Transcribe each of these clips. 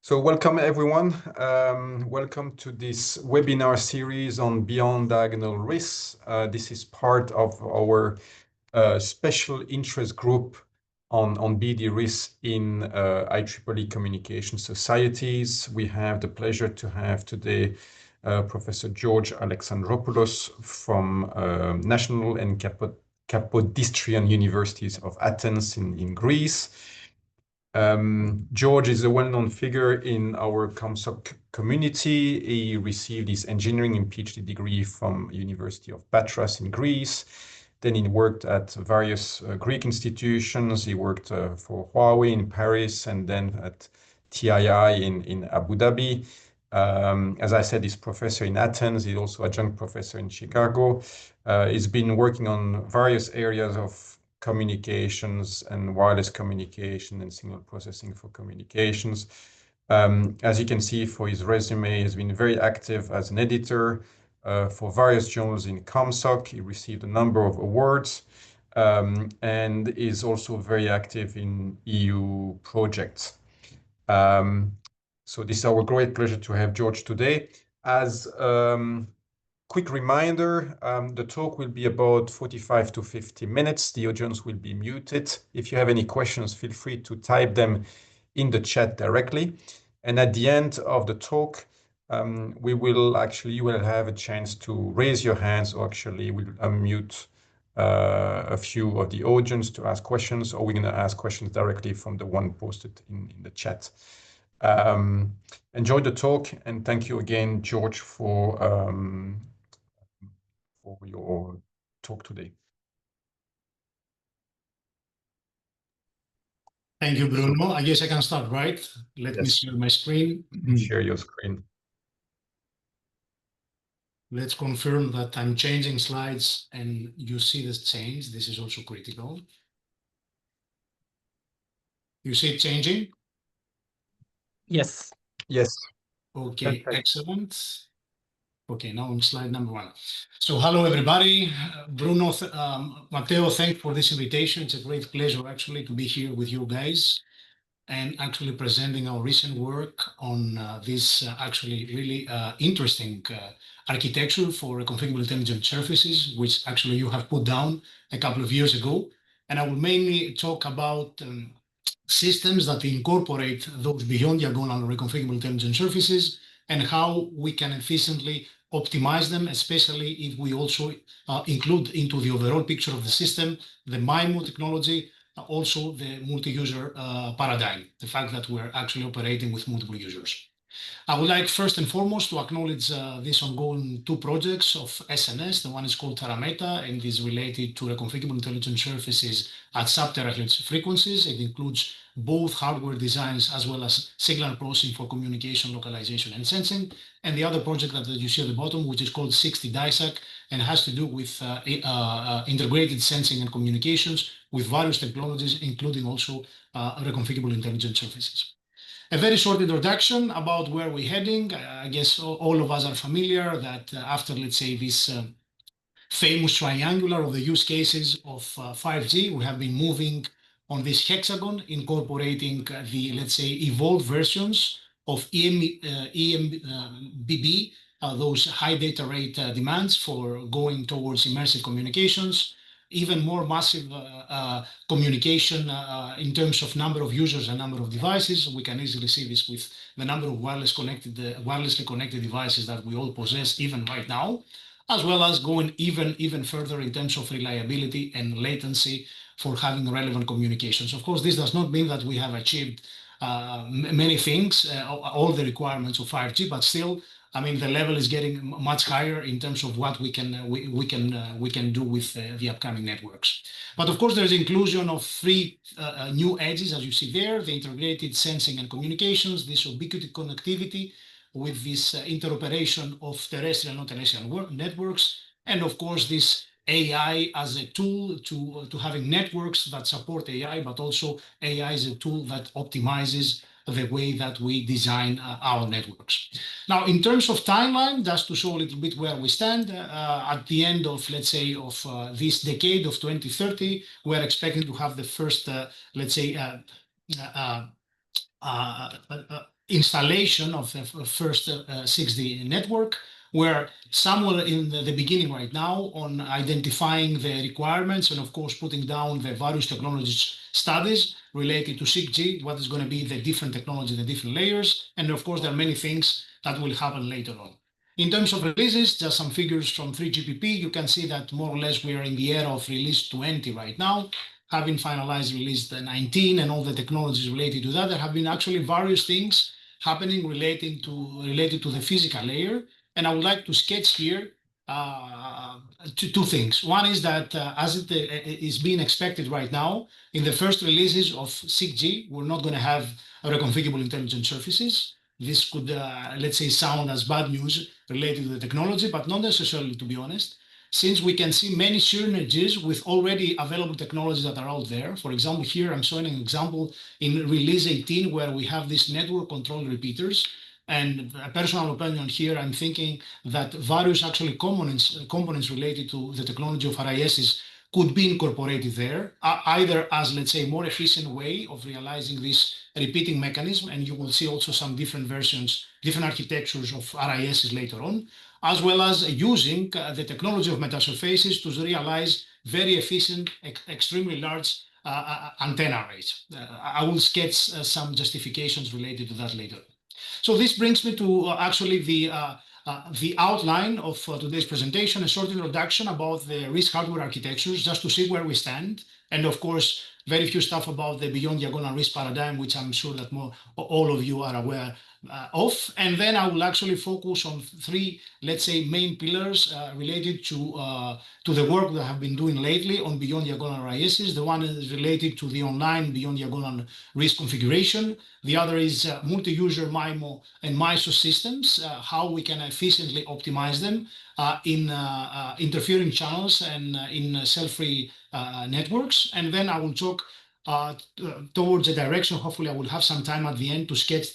So welcome everyone. Welcome to this webinar series on Beyond Diagonal RIS. This is part of our special interest group on BD-RIS in IEEE Communication Societies. We have the pleasure to have today Professor George Alexandropoulos from National and Kapodistrian Universities of Athens in Greece. George is a well-known figure in our ComSoc community. He received his engineering and PhD degree from University of Patras in Greece. Then he worked at various Greek institutions. He worked for Huawei in Paris and then at TII in Abu Dhabi. As I said, he's professor in Athens. He's also adjunct professor in Chicago. He's been working on various areas of communications and wireless communication and signal processing for communications. As you can see for his resume, he's been very active as an editor for various journals in ComSoc. He received a number of awards and is also very active in EU projects. So this is our great pleasure to have George today. As quick reminder, the talk will be about 45 to 50 minutes. The audience will be muted. If you have any questions, feel free to type them in the chat directly. And at the end of the talk, you will have a chance to raise your hands, or actually we'll unmute a few of the audience to ask questions, or we're going to ask questions directly from the one posted in the chat. Enjoy the talk, and thank you again, George, for your talk today. Thank you, Bruno. I guess I can start, right? Let me share my screen. Share your screen. Let's confirm that I'm changing slides and you see this change. This is also critical. You see it changing? Yes. Yes. Okay, perfect. Excellent. Okay, now on slide number 1. So hello, everybody. Bruno, Matteo, thanks for this invitation. It's a great pleasure actually to be here with you guys and actually presenting our recent work on this actually really interesting architecture for reconfigurable intelligent surfaces, which actually you have put down a couple of years ago. And I will mainly talk about systems that incorporate those beyond diagonal reconfigurable intelligent surfaces and how we can efficiently optimize them, especially if we also include into the overall picture of the system the MIMO technology, also the multi-user paradigm, the fact that we're actually operating with multiple users. I would like first and foremost to acknowledge these ongoing 2 projects of SNS. The one is called Tarameta and is related to reconfigurable intelligent surfaces at sub-terahertz frequencies. It includes both hardware designs as well as signal processing for communication, localization, and sensing. And the other project that you see at the bottom, which is called 60 DISAC, and has to do with integrated sensing and communications with various technologies, including also reconfigurable intelligent surfaces. A very short introduction about where we're heading. I guess all of us are familiar that after, let's say, this famous triangular of the use cases of 5G, we have been moving on this hexagon, incorporating the, let's say, evolved versions of EMBB, those high data rate demands for going towards immersive communications, even more massive communication in terms of number of users and number of devices. We can easily see this with the number of wirelessly connected devices that we all possess even right now, as well as going even further in terms of reliability and latency for having relevant communications. Of course, this does not mean that we have achieved many things, all the requirements of 5G, but still, I mean, the level is getting much higher in terms of what we can do with the upcoming networks. But of course, there is inclusion of 3 new edges, as you see there: the integrated sensing and communications, this ubiquity connectivity with this interoperation of terrestrial and non-terrestrial networks, and of course, this AI as a tool to having networks that support AI, but also AI is a tool that optimizes the way that we design our networks. Now, in terms of timeline, just to show a little bit where we stand, at the end of, let's say, of this decade of 2030, we're expecting to have the first, let's say, installation of the first 6D network. We're somewhere in the beginning right now on identifying the requirements and, of course, putting down the various technologies studies related to SIG, what is going to be the different technology, the different layers. And, of course, there are many things that will happen later on. In terms of releases, just some figures from 3GPP. You can see that more or less we are in the era of release 20 right now, having finalized release 19 and all the technologies related to that. There have been actually various things happening related to the physical layer. And I would like to sketch here two things. One is that as it is being expected right now, in the first releases of SIG, we're not going to have reconfigurable intelligent surfaces. This could, let's say, sound as bad news related to the technology, but not necessarily, to be honest, since we can see many synergies with already available technologies that are out there. For example, here I'm showing an example in release 18 where we have these network control repeaters. And a personal opinion here, I'm thinking that various actually components related to the technology of RISs could be incorporated there, either as, let's say, more efficient way of realizing this repeating mechanism. And you will see also some different versions, different architectures of RISs later on, as well as using the technology of metasurfaces to realize very efficient, extremely large antenna arrays. I will sketch some justifications related to that later. So this brings me to actually the outline of today's presentation, a short introduction about the RIS hardware architectures, just to see where we stand. And of course, very few stuff about the beyond diagonal RIS paradigm, which I'm sure that all of you are aware of. And then I will actually focus on three, let's say, main pillars related to the work that I have been doing lately on beyond diagonal RISs. The one is related to the online beyond diagonal RIS configuration. The other is multi-user MIMO and MISO systems, how we can efficiently optimize them in interfering channels and in cell-free networks. And then I will talk towards a direction. Hopefully, I will have some time at the end to sketch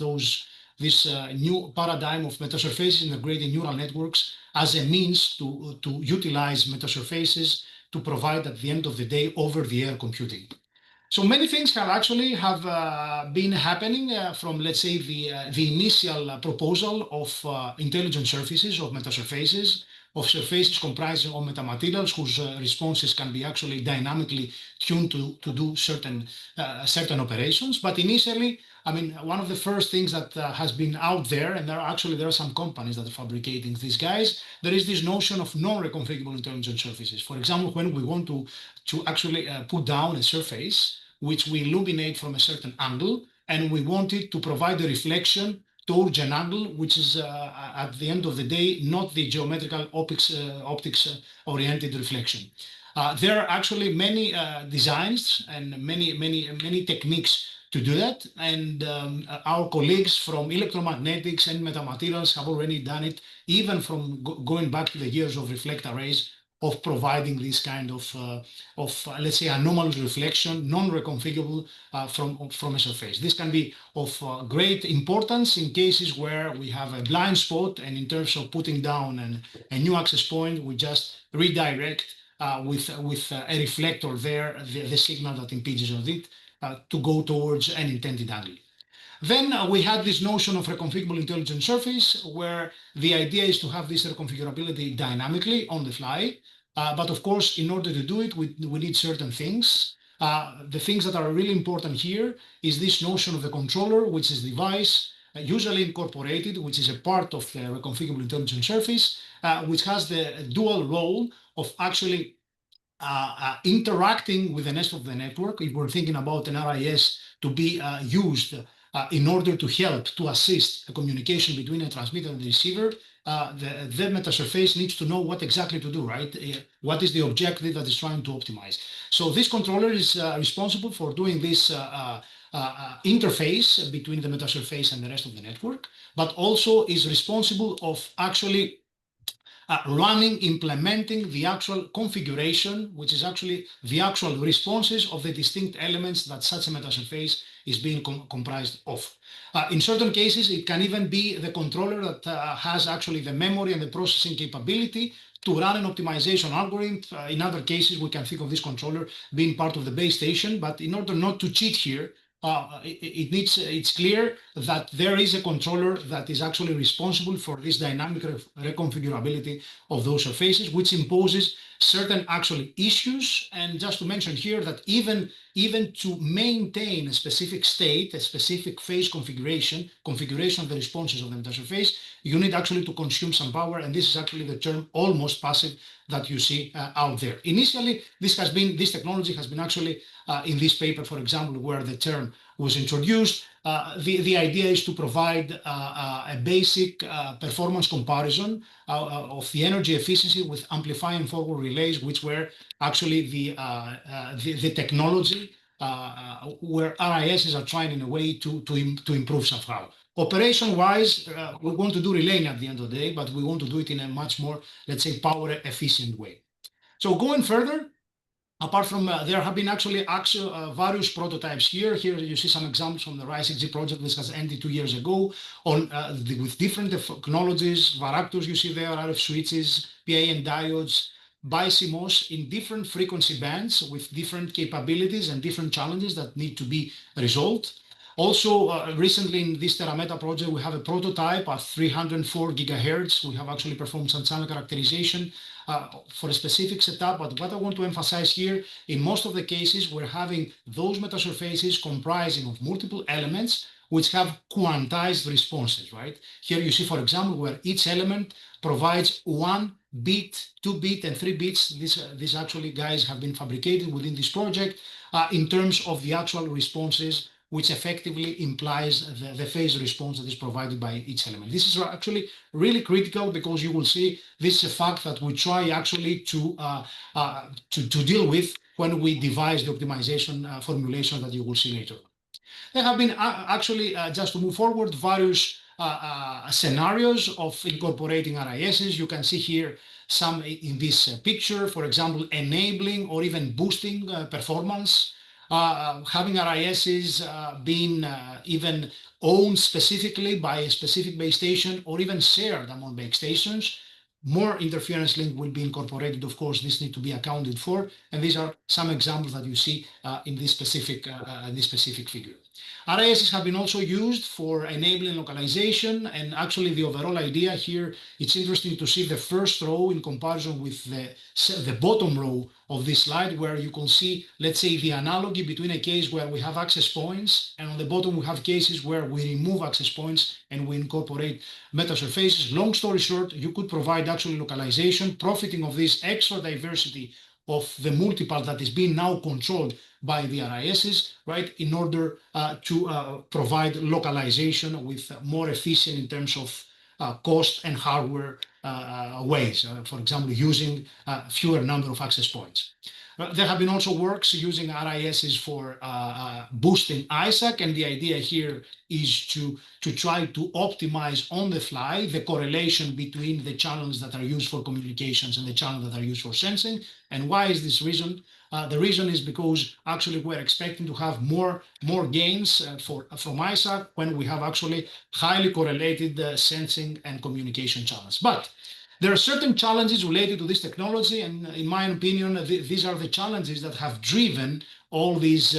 this new paradigm of metasurfaces integrated neural networks as a means to utilize metasurfaces to provide, at the end of the day, over-the-air computing. So many things have been happening from, let's say, the initial proposal of intelligent surfaces, of metasurfaces, of surfaces comprising of metamaterials whose responses can be actually dynamically tuned to do certain operations. But initially, I mean, one of the first things that has been out there, and there are some companies that are fabricating these guys, there is this notion of non-reconfigurable intelligent surfaces. For example, when we want to actually put down a surface which we illuminate from a certain angle, and we want it to provide a reflection towards an angle which is, at the end of the day, not the geometrical optics-oriented reflection. There are actually many designs and many techniques to do that, and our colleagues from electromagnetics and metamaterials have already done it, even from going back to the years of reflect arrays, of providing this kind of let's say, anomalous reflection, non-reconfigurable from a surface. This can be of great importance in cases where we have a blind spot, and in terms of putting down a new access point, we just redirect with a reflector there, the signal that impedes on it to go towards an intended angle. Then we had this notion of reconfigurable intelligent surface, where the idea is to have this reconfigurability dynamically on the fly. But of course, in order to do it, we need certain things. The things that are really important here is this notion of the controller, which is the device usually incorporated, which is a part of the reconfigurable intelligent surface, which has the dual role of actually interacting with the rest of the network. If we're thinking about an RIS to be used in order to help, to assist the communication between a transmitter and the receiver, the metasurface needs to know what exactly to do, right? What is the objective that is trying to optimize? So this controller is responsible for doing this interface between the metasurface and the rest of the network, but also is responsible of actually implementing the actual configuration, which is actually the actual responses of the distinct elements that such a metasurface is being comprised of. In certain cases, it can even be the controller that has actually the memory and the processing capability to run an optimization algorithm. In other cases, we can think of this controller being part of the base station, but in order not to cheat here, it's clear that there is a controller that is actually responsible for this dynamic reconfigurability of those surfaces, which imposes certain actually issues. And just to mention here that even to maintain a specific state, a specific phase configuration of the responses of the metasurface, you need actually to consume some power. And this is actually the term almost passive that you see out there. Initially, this technology has been actually in this paper, for example, where the term was introduced. The idea is to provide a basic performance comparison of the energy efficiency with amplifying forward relays, which were actually the technology where RISs are trying in a way to improve somehow. Operation-wise, we want to do relaying at the end of the day, but we want to do it in a much more, let's say, power-efficient way. So going further, apart from there have been actually various prototypes here. Here you see some examples from the RIS-SIG project. This has ended 2 years ago with different technologies, varactors you see there, RF switches, PA and diodes, BiCMOS in different frequency bands with different capabilities and different challenges that need to be resolved. Also, recently in this Terameta project, we have a prototype at 304 gigahertz. We have actually performed some channel characterization for a specific setup. But what I want to emphasize here, in most of the cases, we're having those metasurfaces comprising of multiple elements which have quantized responses, right? Here you see, for example, where each element provides 1 bit, 2 bit, and 3 bits. These actually guys have been fabricated within this project in terms of the actual responses, which effectively implies the phase response that is provided by each element. This is actually really critical because you will see this is a fact that we try actually to deal with when we devise the optimization formulation that you will see later. There have been actually, just to move forward, various scenarios of incorporating RISs. You can see here some in this picture, for example, enabling or even boosting performance. Having RISs being even owned specifically by a specific base station or even shared among base stations. More interference link will be incorporated. Of course, this needs to be accounted for. And these are some examples that you see in this specific figure. RISs have been also used for enabling localization, and actually the overall idea here, it's interesting to see the first row in comparison with the bottom row of this slide, where you can see, let's say, the analogy between a case where we have access points, and on the bottom we have cases where we remove access points and we incorporate metasurfaces. Long story short, you could provide actually localization, profiting of this extra diversity of the multiple that is being now controlled by the RISs, right, in order to provide localization with more efficient in terms of cost and hardware ways, for example, using fewer number of access points. There have been also works using RISs for boosting ISAC, and the idea here is to try to optimize on the fly the correlation between the channels that are used for communications and the channels that are used for sensing. And why is this reason? The reason is because actually we're expecting to have more gains from ISAC when we have actually highly correlated sensing and communication channels. But there are certain challenges related to this technology, and in my opinion, these are the challenges that have driven all these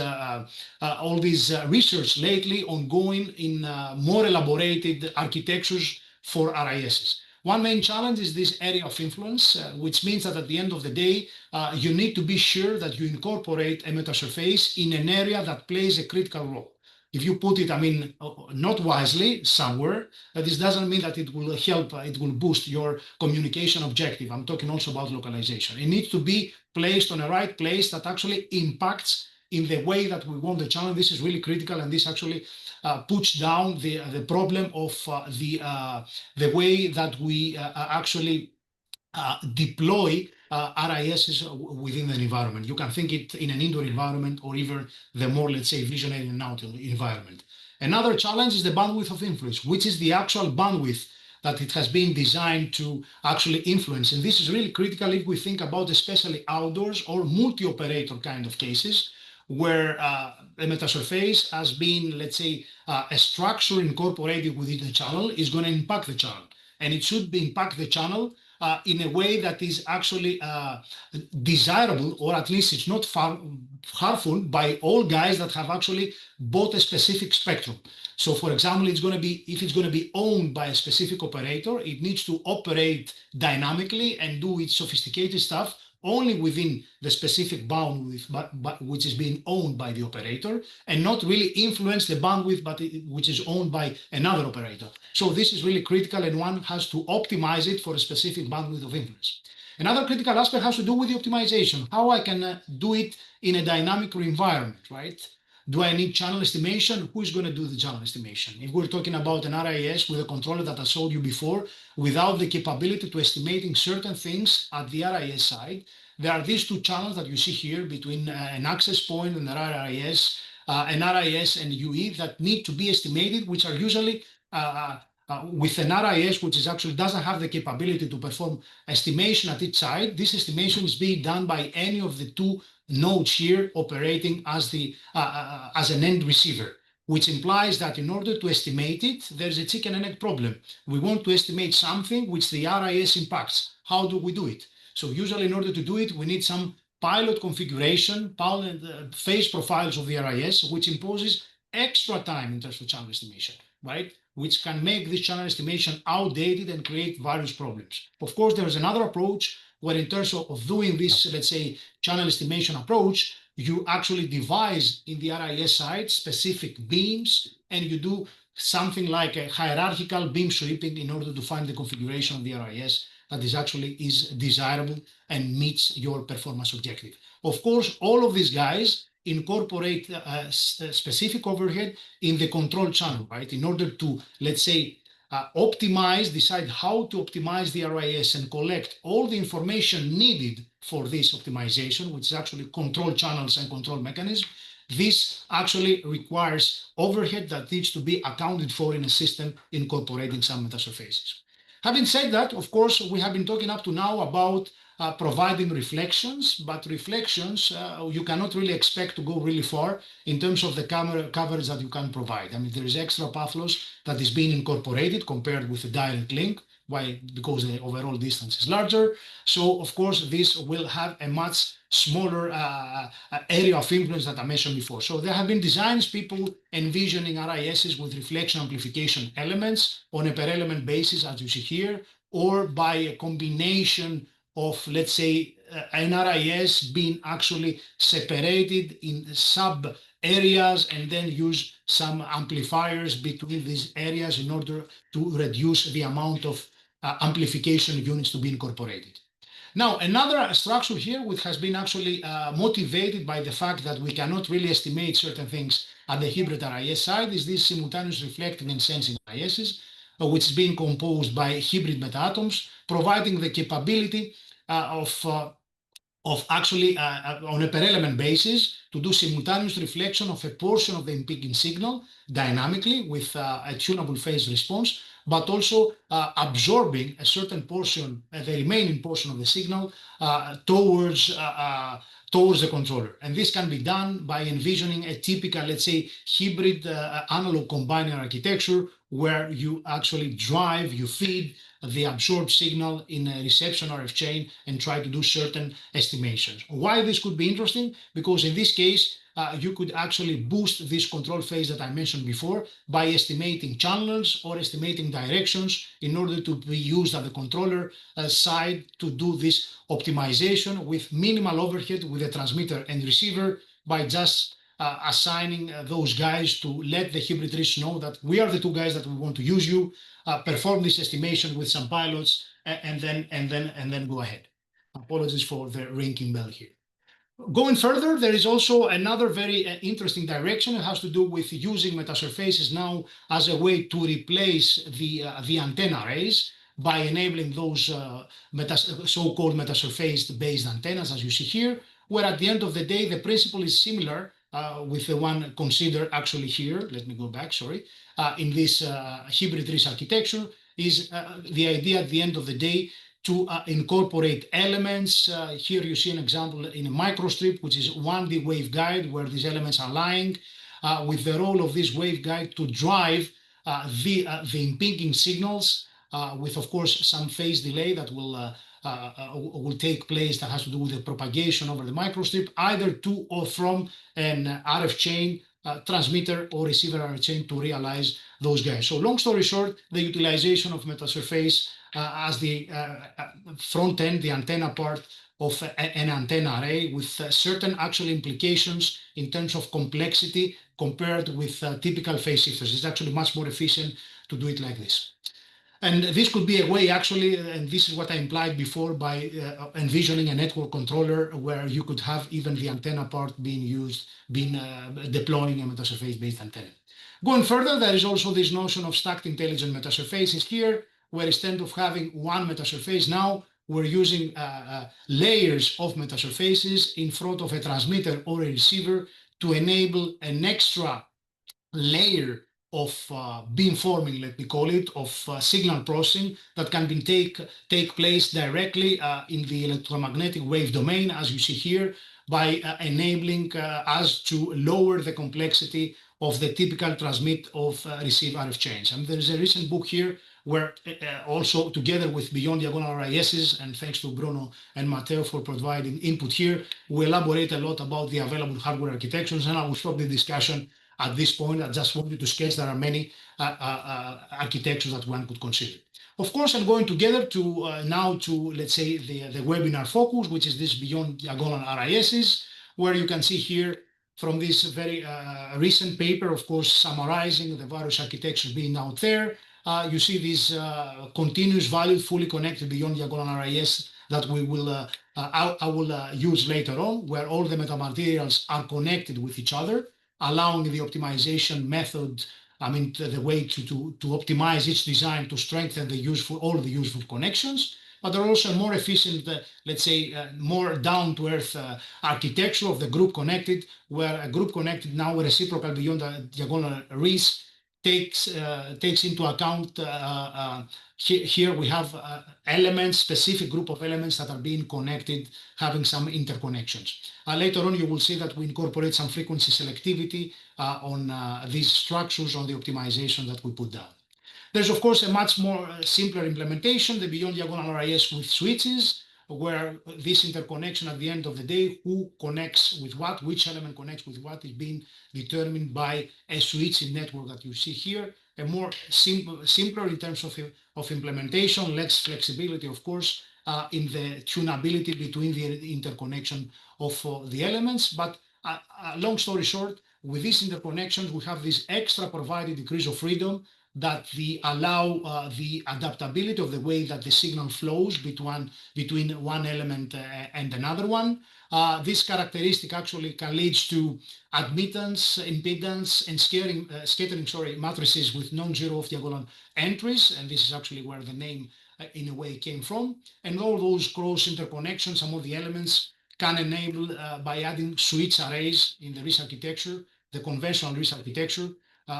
research lately ongoing in more elaborated architectures for RISs. One main challenge is this area of influence, which means that at the end of the day, you need to be sure that you incorporate a metasurface in an area that plays a critical role. If you put it, I mean, not wisely somewhere, this doesn't mean that it will help, it will boost your communication objective. I'm talking also about localization. It needs to be placed on a right place that actually impacts in the way that we want the channel. This is really critical, and this actually puts down the problem of the way that we actually deploy RISs within an environment. You can think it in an indoor environment or even the more, let's say, visionary and outdoor environment. Another challenge is the bandwidth of influence, which is the actual bandwidth that it has been designed to actually influence. And this is really critical if we think about especially outdoors or multi-operator kind of cases, where a metasurface has been, let's say, a structure incorporated within the channel is going to impact the channel. And it should impact the channel in a way that is actually desirable, or at least it's not harmful by all guys that have actually bought a specific spectrum. So for example, if it's going to be owned by a specific operator, it needs to operate dynamically and do its sophisticated stuff only within the specific bandwidth which is being owned by the operator, and not really influence the bandwidth which is owned by another operator. So this is really critical, and one has to optimize it for a specific bandwidth of influence. Another critical aspect has to do with the optimization, how I can do it in a dynamic environment, right? Do I need channel estimation? Who is going to do the channel estimation? If we're talking about an RIS with a controller that I showed you before, without the capability to estimating certain things at the RIS side, there are these two channels that you see here between an access point and an RIS and UE that need to be estimated, which are usually with an RIS, which is actually doesn't have the capability to perform estimation at each side. This estimation is being done by any of the two nodes here operating as an end receiver, which implies that in order to estimate it, there's a chicken and egg problem. We want to estimate something which the RIS impacts. How do we do it? So usually in order to do it, we need some pilot configuration, phase profiles of the RIS, which imposes extra time in terms of channel estimation, right? Which can make this channel estimation outdated and create various problems. Of course, there is another approach where in terms of doing this, let's say, channel estimation approach, you actually devise in the RIS side specific beams, and you do something like a hierarchical beam sweeping in order to find the configuration of the RIS that is desirable and meets your performance objective. Of course, all of these guys incorporate a specific overhead in the control channel, right? In order to, let's say, decide how to optimize the RIS and collect all the information needed for this optimization, which is actually control channels and control mechanism. This actually requires overhead that needs to be accounted for in a system incorporating some metasurfaces. Having said that, of course, we have been talking up to now about providing reflections, but reflections, you cannot really expect to go really far in terms of the coverage that you can provide. I mean, there is extra path loss that is being incorporated compared with the direct link. Why? Because the overall distance is larger. So, of course, this will have a much smaller area of influence that I mentioned before. So there have been designs, people envisioning RISs with reflection amplification elements on a per element basis, as you see here, or by a combination of, let's say, an RIS being actually separated in sub areas and then use some amplifiers between these areas in order to reduce the amount of amplification units to be incorporated. Now, another structure here which has been actually motivated by the fact that we cannot really estimate certain things at the hybrid RIS side is this simultaneous reflecting and sensing RISs, which is being composed by hybrid meta-atoms, providing the capability of actually on a per element basis to do simultaneous reflection of a portion of the impinging signal dynamically with a tunable phase response, but also absorbing a certain portion, the remaining portion of the signal towards the controller. And this can be done by envisioning a typical, let's say, hybrid analog combining architecture where you actually you feed the absorbed signal in a reception RF chain and try to do certain estimations. Why this could be interesting? Because in this case, you could actually boost this control phase that I mentioned before by estimating channels or estimating directions in order to be used at the controller side to do this optimization with minimal overhead with the transmitter and receiver by just assigning those guys to let the hybrid RIS know that we are the two guys that we want to use you, perform this estimation with some pilots, and then go ahead. Apologies for the ringing bell here. Going further, there is also another very interesting direction. It has to do with using metasurfaces now as a way to replace the antenna arrays by enabling those so-called metasurface-based antennas, as you see here, where at the end of the day, the principle is similar with the one considered actually here. Let me go back, sorry. In this hybrid RIS architecture is the idea at the end of the day to incorporate elements. Here you see an example in a microstrip, which is 1D waveguide, where these elements are lying, with the role of this waveguide to drive the impinging signals with, of course, some phase delay that will take place that has to do with the propagation over the microstrip, either to or from an RF chain transmitter or receiver RF chain to realize those guys. So long story short, the utilization of metasurface as the front end, the antenna part of an antenna array with certain actual implications in terms of complexity compared with typical phase shifters. It's actually much more efficient to do it like this. And this could be a way actually, and this is what I implied before by envisioning a network controller where you could have even the antenna part being used, deploying a metasurface-based antenna. Going further, there is also this notion of stacked intelligent metasurfaces here, where instead of having one metasurface now, we're using layers of metasurfaces in front of a transmitter or a receiver to enable an extra layer of beamforming, let me call it, of signal processing that can be take place directly in the electromagnetic wave domain, as you see here, by enabling us to lower the complexity of the typical transmit of receive RF chains. And there is a recent book here where also together with Beyond Diagonal RISs, and thanks to Bruno and Matteo for providing input here, we elaborate a lot about the available hardware architectures, and I will stop the discussion at this point. I just wanted to sketch there are many architectures that one could consider. Of course, I'm going together to now to, let's say, the webinar focus, which is this Beyond Diagonal RISs, where you can see here from this very recent paper, of course, summarizing the various architectures being out there. You see this continuous value fully connected Beyond Diagonal RIS that we will I will use later on, where all the metamaterials are connected with each other, allowing the optimization method, I mean, the way to optimize each design to strengthen all the useful connections, but they're also more efficient, let's say, more down-to-earth architecture of the group connected, where a group connected now reciprocal Beyond Diagonal RIS takes into account here we have elements, specific group of elements that are being connected, having some interconnections. Later on, you will see that we incorporate some frequency selectivity on these structures on the optimization that we put down. There's, of course, a much more simpler implementation, the Beyond Diagonal RIS with switches, where this interconnection at the end of the day, who connects with what, which element connects with what, is being determined by a switching network that you see here. A more simpler in terms of implementation, less flexibility, of course, in the tunability between the interconnection of the elements. But long story short, with these interconnections, we have this extra provided degrees of freedom that allow the adaptability of the way that the signal flows between one element and another one. This characteristic actually can lead to admittance, impedance, and scattering matrices with non-zero off-diagonal entries, and this is actually where the name in a way came from. And all those cross interconnections, some of the elements can enable by adding switch arrays in the RIS architecture, the conventional RIS architecture,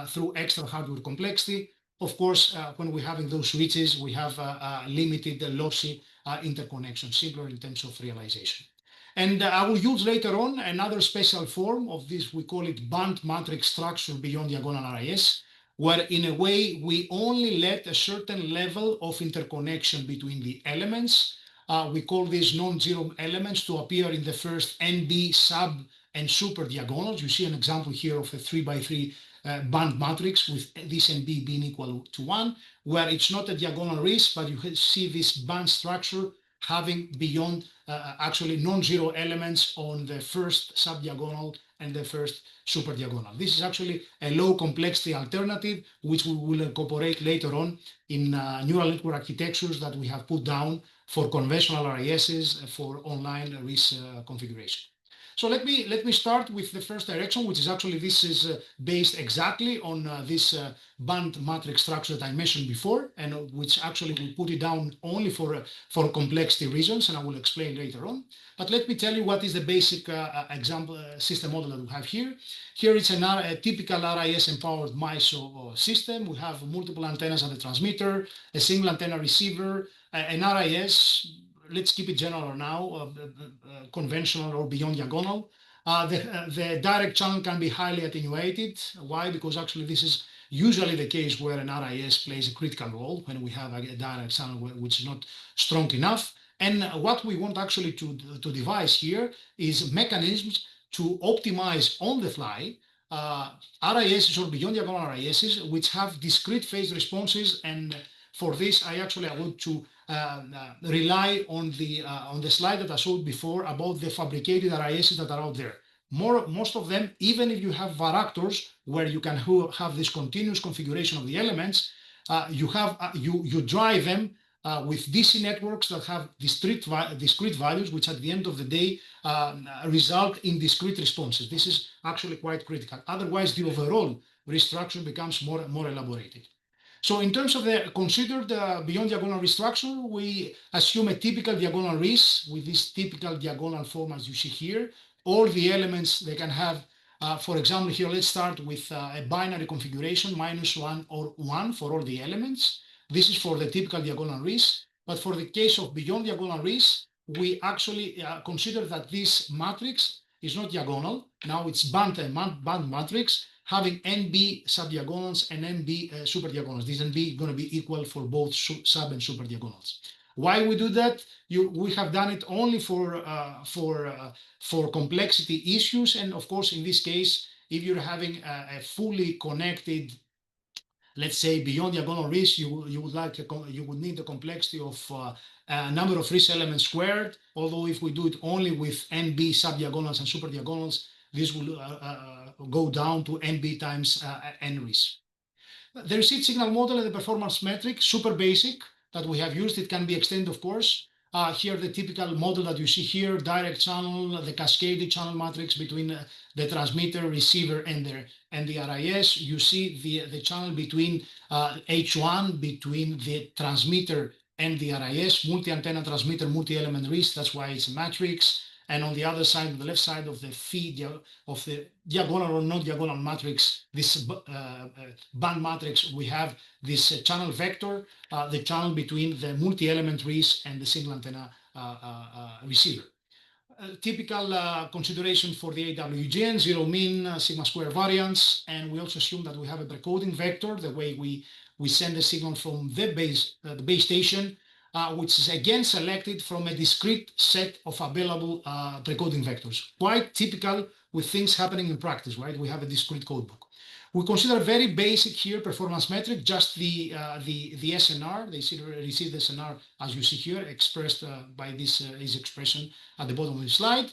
through extra hardware complexity. Of course, when we're having those switches, we have limited lossy interconnection, simpler in terms of realization. And I will use later on another special form of this, we call it band matrix structure Beyond Diagonal RIS, where in a way we only let a certain level of interconnection between the elements. We call these non-zero elements to appear in the first NB sub and super diagonals. You see an example here of a 3x3 band matrix with this NB being equal to 1, where it's not a diagonal RIS, but you see this band structure having beyond actually non-zero elements on the first sub-diagonal and the first super diagonal. This is actually a low complexity alternative, which we will incorporate later on in neural network architectures that we have put down for conventional RISs for online RIS configuration. So let me start with the first direction, which is actually, this is based exactly on this band matrix structure that I mentioned before, and which actually we put it down only for complexity reasons, and I will explain later on. But let me tell you what is the basic example system model that we have here. Here it's a typical RIS empowered MISO system. We have multiple antennas at the transmitter, a single antenna receiver, an RIS. Let's keep it general now, conventional or beyond diagonal. The direct channel can be highly attenuated. Why? Because actually this is usually the case where an RIS plays a critical role when we have a direct channel which is not strong enough. And what we want actually to devise here is mechanisms to optimize on the fly RISs or beyond diagonal RISs which have discrete phase responses. And for this, I want to rely on the slide that I showed before about the fabricated RISs that are out there. Most of them, even if you have varactors where you can have this continuous configuration of the elements, you drive them with DC networks that have discrete values, which at the end of the day result in discrete responses. This is actually quite critical. Otherwise, the overall restructure becomes more elaborated. So in terms of the considered beyond diagonal restructure, we assume a typical diagonal RIS with this typical diagonal form as you see here. All the elements they can have, for example, here let's start with a binary configuration, -1 or 1 for all the elements. This is for the typical diagonal RIS. But for the case of beyond diagonal RIS, we actually consider that this matrix is not diagonal. Now it's band matrix, having NB subdiagonals and NB superdiagonals. This NB is going to be equal for both sub and superdiagonals. Why we do that? We have done it only for complexity issues, and of course, in this case, if you're having a fully connected, let's say beyond diagonal RIS, you would need the complexity of a number of RIS elements squared. Although if we do it only with NB subdiagonals and superdiagonals, this will go down to NB times N RIS. The receipt signal model and the performance metric, super basic, that we have used. It can be extended, of course. Here, the typical model that you see here, direct channel, the cascaded channel matrix between the transmitter, receiver, and the RIS. You see the channel between H1, between the transmitter and the RIS, multi-antenna transmitter, multi-element RIS. That's why it's a matrix. And on the other side, the left side of the feed of the diagonal or not diagonal matrix, this band matrix, we have this channel vector, the channel between the multi-element RIS and the single antenna receiver. Typical consideration for the AWGN, zero mean, sigma square variance, and we also assume that we have a precoding vector, the way we send the signal from the base station, which is again selected from a discrete set of available precoding vectors. Quite typical with things happening in practice, right? We have a discrete codebook. We consider very basic here performance metric, just the SNR, the received SNR, as you see here, expressed by this expression at the bottom of the slide.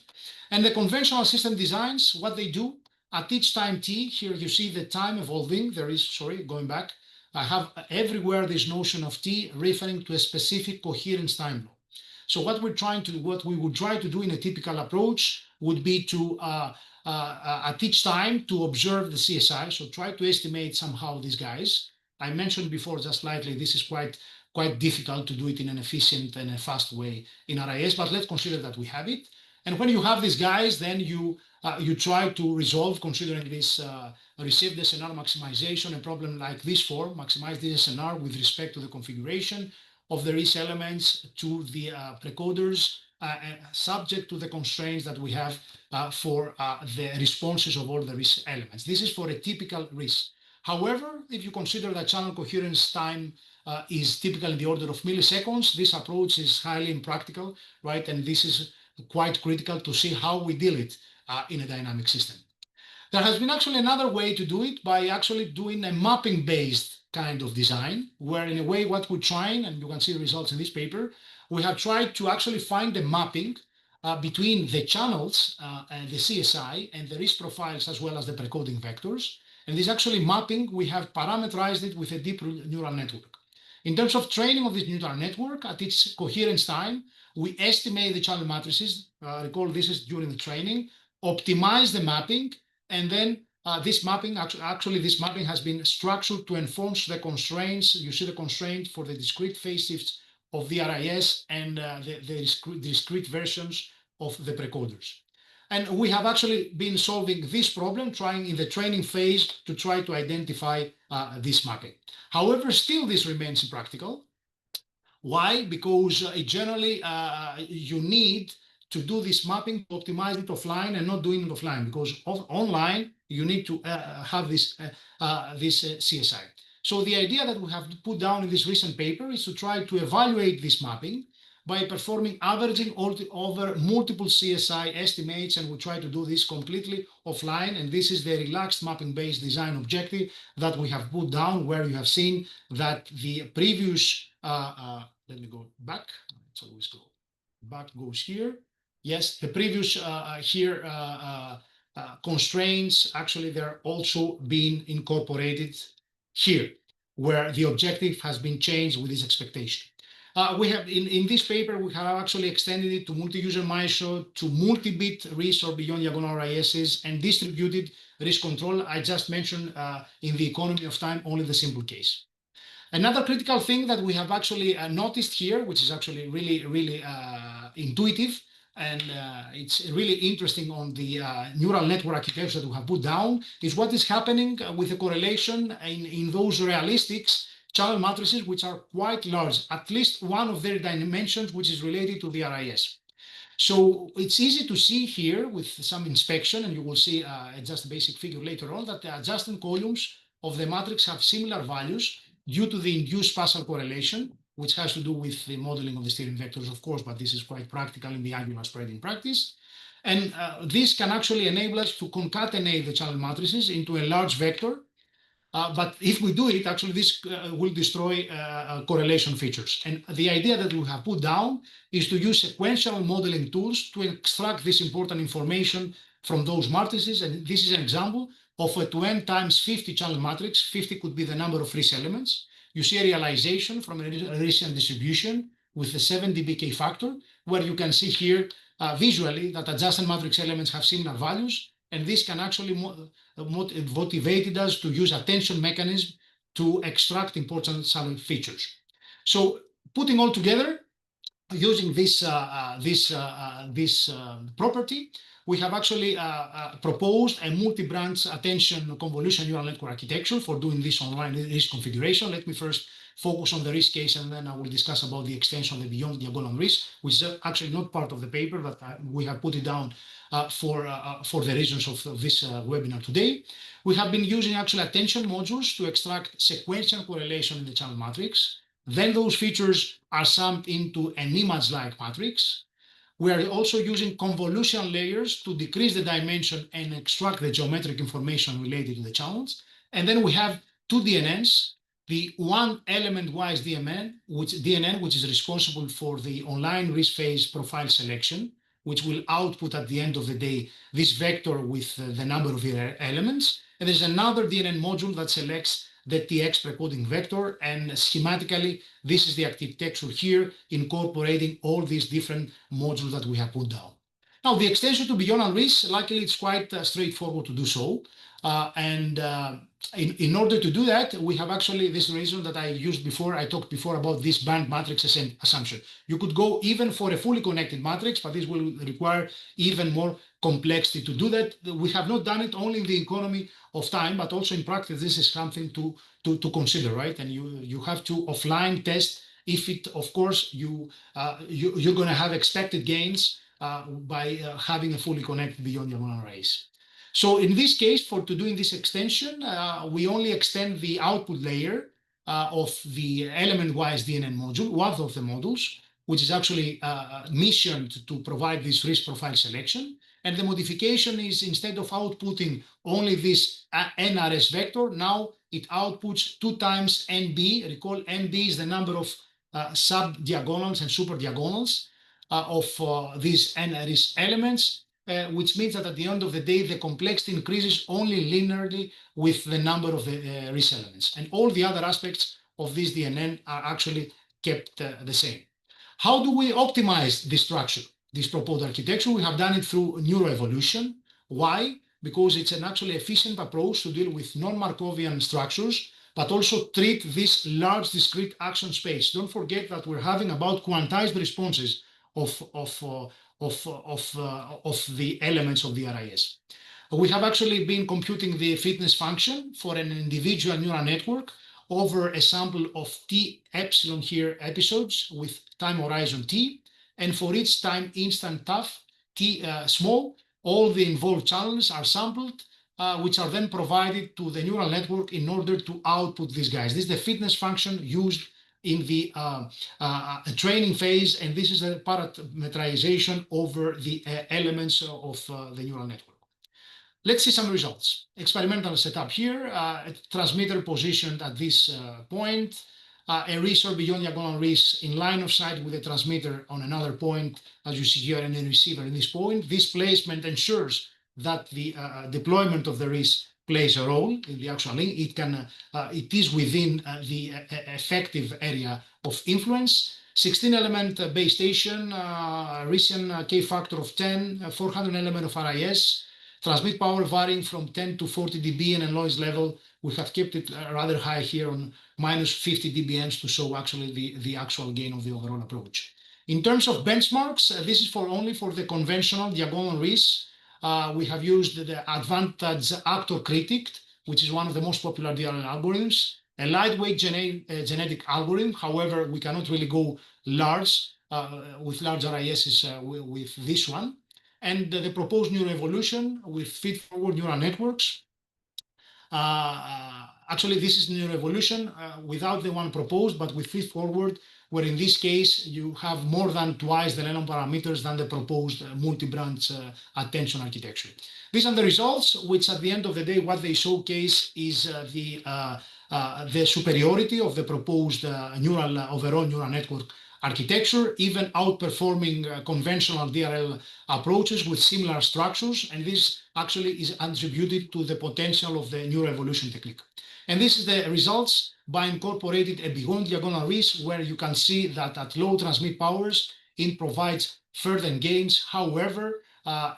And the conventional system designs, what they do at each time t, here you see the time evolving. There is, sorry, going back. I have everywhere this notion of t referring to a specific coherence time block. So what we would try to do in a typical approach would be to at each time to observe the CSI. So try to estimate somehow these guys. I mentioned before just slightly, this is quite difficult to do it in an efficient and a fast way in RIS, but let's consider that we have it. And when you have these guys, then you try to resolve, considering this received SNR maximization, a problem like this form, maximize the SNR with respect to the configuration of the RIS elements to the precoders, subject to the constraints that we have for the responses of all the RIS elements. This is for a typical RIS. However, if you consider that channel coherence time is typical in the order of milliseconds, this approach is highly impractical, right? And this is quite critical to see how we deal it in a dynamic system. There has been actually another way to do it by actually doing a mapping-based kind of design, where in a way what we're trying, and you can see the results in this paper, we have tried to actually find a mapping between the channels and the CSI and the RIS profiles as well as the precoding vectors. And this actually mapping, we have parameterized it with a deep neural network. In terms of training of this neural network, at its coherence time, we estimate the channel matrices. Recall this is during the training, optimize the mapping, and then this mapping, actually this mapping has been structured to enforce the constraints. You see the constraint for the discrete phase shifts of the RIS and the discrete versions of the precoders. And we have actually been solving this problem, trying in the training phase to try to identify this mapping. However, still this remains impractical. Why? Because generally you need to do this mapping to optimize it offline and not doing it offline, because online you need to have this CSI. So the idea that we have put down in this recent paper is to try to evaluate this mapping by performing averaging over multiple CSI estimates, and we try to do this completely offline. And this is the relaxed mapping-based design objective that we have put down, where you have seen that the previous, let me go back, let's always go back, goes here. Yes, the previous constraints, actually, they're also being incorporated here, where the objective has been changed with this expectation. We have in this paper, we have actually extended it to multi-user MISO, to multi-bit RIS or beyond diagonal RISs, and distributed RIS control. I just mentioned in the economy of time only the simple case. Another critical thing that we have actually noticed here, which is actually really intuitive, and it's really interesting on the neural network architecture that we have put down, is what is happening with the correlation in those realistics channel matrices, which are quite large, at least one of their dimensions, which is related to the RIS. So it's easy to see here with some inspection, and you will see just a basic figure later on, that the adjacent columns of the matrix have similar values due to the induced spatial correlation, which has to do with the modeling of the steering vectors, of course, but this is quite practical in the angular spread in practice. And this can actually enable us to concatenate the channel matrices into a large vector. But if we do it, actually, this will destroy correlation features. And the idea that we have put down is to use sequential modeling tools to extract this important information from those matrices. And this is an example of a 2n times 50 channel matrix. 50 could be the number of RIS elements. You see a realization from a recent distribution with a 7 dB K factor, where you can see here visually that adjacent matrix elements have similar values. And this can actually motivated us to use attention mechanism to extract important channel features. So putting all together, using this property, we have actually proposed a multi-branch attention convolution neural network architecture for doing this online RIS configuration. Let me first focus on the RIS case, and then I will discuss about the extension of the beyond diagonal RIS, which is actually not part of the paper, but we have put it down for the reasons of this webinar today. We have been using actually attention modules to extract sequential correlation in the channel matrix. Then those features are summed into an image-like matrix. We are also using convolution layers to decrease the dimension and extract the geometric information related to the channels. And then we have two DNNs, the one element-wise DNN, which is responsible for the online RIS phase profile selection, which will output at the end of the day this vector with the number of elements. And there's another DNN module that selects the TX precoding vector, and schematically, this is the architecture here, incorporating all these different modules that we have put down. Now, the extension to beyond RIS, luckily, it's quite straightforward to do so. In order to do that, we have actually this reason that I used before. I talked before about this band matrix assumption. You could go even for a fully connected matrix, but this will require even more complexity to do that. We have not done it only in the economy of time, but also in practice, this is something to consider, right? And you have to offline test if it, of course, you're going to have expected gains by having a fully connected beyond diagonal arrays. So in this case, for doing this extension, we only extend the output layer of the element-wise DNN module, one of the modules, which is actually missioned to provide this RIS profile selection. And the modification is, instead of outputting only this NRS vector, now it outputs 2 times NB. Recall, NB is the number of sub-diagonals and super-diagonals of these NRS elements, which means that at the end of the day, the complexity increases only linearly with the number of the RIS elements. And all the other aspects of this DNN are actually kept the same. How do we optimize this structure, this proposed architecture? We have done it through neuroevolution. Why? Because it's an actually efficient approach to deal with non-Markovian structures, but also treat this large discrete action space. Don't forget that we're having about quantized responses of the elements of the RIS. We have actually been computing the fitness function for an individual neural network over a sample of T epsilon here episodes with time horizon T. And for each time instant tough T small, all the involved channels are sampled which are then provided to the neural network in order to output these guys. This is the fitness function used in the training phase, and this is a parameterization over the elements of the neural network. Let's see some results. Experimental setup here, a transmitter positioned at this point, a RIS or beyond diagonal RIS in line of sight with a transmitter on another point, as you see here, and a receiver in this point. This placement ensures that the deployment of the RIS plays a role in the actual link. It is within the effective area of influence. 16-element base station, recent K factor of 10, 400 element of RIS, transmit power varying from 10 to 40 dB, and noise level, we have kept it rather high here on minus 50 dBns to show actually the actual gain of the overall approach. In terms of benchmarks, this is only for the conventional diagonal RIS. We have used the advantage actor critic, which is one of the most popular DRL algorithms, a lightweight genetic algorithm. However, we cannot really go large with large RISs with this one. And the proposed neural evolution with feed-forward neural networks. Actually, this is neural evolution without the one proposed, but with feed-forward, where in this case, you have more than twice the learning parameters than the proposed multi-branch attention architecture. These are the results, which at the end of the day, what they showcase is the superiority of the proposed overall neural network architecture, even outperforming conventional DRL approaches with similar structures. And this actually is attributed to the potential of the neural evolution technique. And this is the results by incorporating a beyond diagonal RIS, where you can see that at low transmit powers, it provides further gains. However,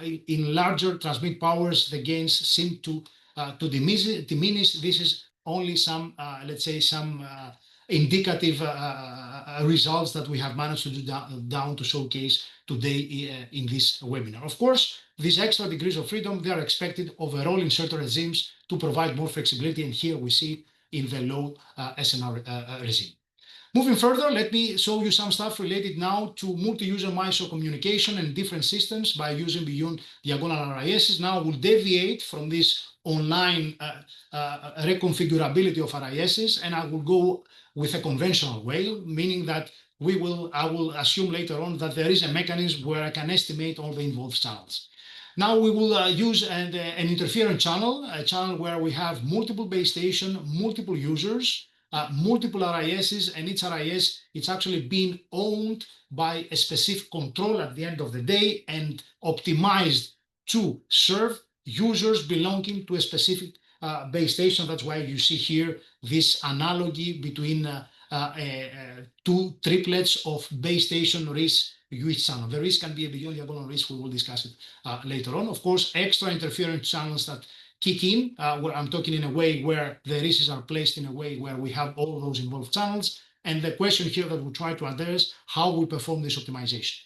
in larger transmit powers, the gains seem to diminish. This is only some, let's say, some indicative results that we have managed to do down to showcase today in this webinar. Of course, these extra degrees of freedom, they are expected overall in certain regimes to provide more flexibility, and here we see in the low SNR regime. Moving further, let me show you some stuff related now to multi-user MISO communication and different systems by using beyond diagonal RISs. Now we'll deviate from this online reconfigurability of RISs, and I will go with a conventional way, meaning that I will assume later on that there is a mechanism where I can estimate all the involved channels. Now we will use an interference channel, a channel where we have multiple base stations, multiple users, multiple RISs, and each RIS, it's actually being owned by a specific control at the end of the day and optimized to serve users belonging to a specific base station. That's why you see here this analogy between two triplets of base station RIS each channel. The RIS can be a beyond diagonal RIS. We will discuss it later on. Of course, extra interference channels that kick in, where I'm talking in a way where the RISs are placed in a way where we have all those involved channels. And the question here that we try to address, how we perform this optimization.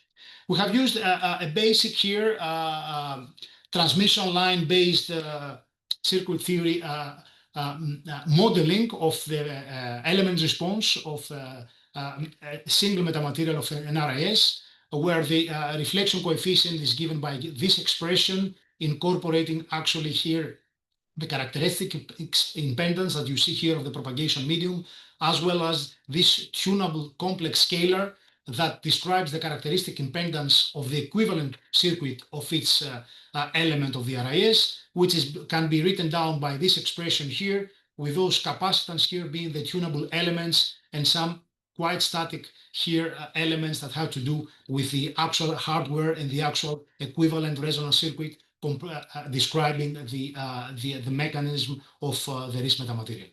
We have used a basic here, transmission line based circuit theory modeling of the element response of a single metamaterial of an RIS, where the reflection coefficient is given by this expression, incorporating actually here the characteristic impedance that you see here of the propagation medium, as well as this tunable complex scalar that describes the characteristic impedance of the equivalent circuit of its element of the RIS, which can be written down by this expression here, with those capacitance here being the tunable elements and some quite static here elements that have to do with the actual hardware and the actual equivalent resonance circuit describing the mechanism of the RIS metamaterial.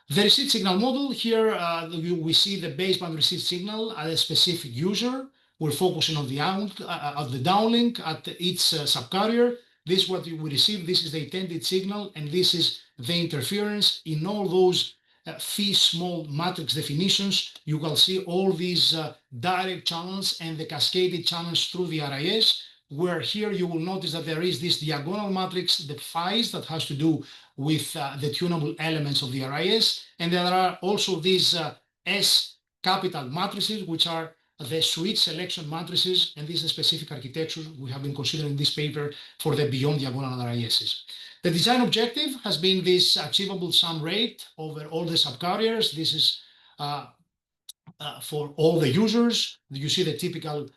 The receipt signal model here, we see the baseband receipt signal at a specific user. We're focusing on the downlink at each subcarrier. This is what we receive. This is the intended signal, and this is the interference. In all those phi small matrix definitions, you will see all these direct channels and the cascaded channels through the RIS, where here you will notice that there is this diagonal matrix, the phis, that has to do with the tunable elements of the RIS. And there are also these S capital matrices, which are the switch selection matrices, and this is a specific architecture we have been considering in this paper for the beyond diagonal RISs. The design objective has been this achievable sum rate over all the subcarriers. This is for all the users. You see the typical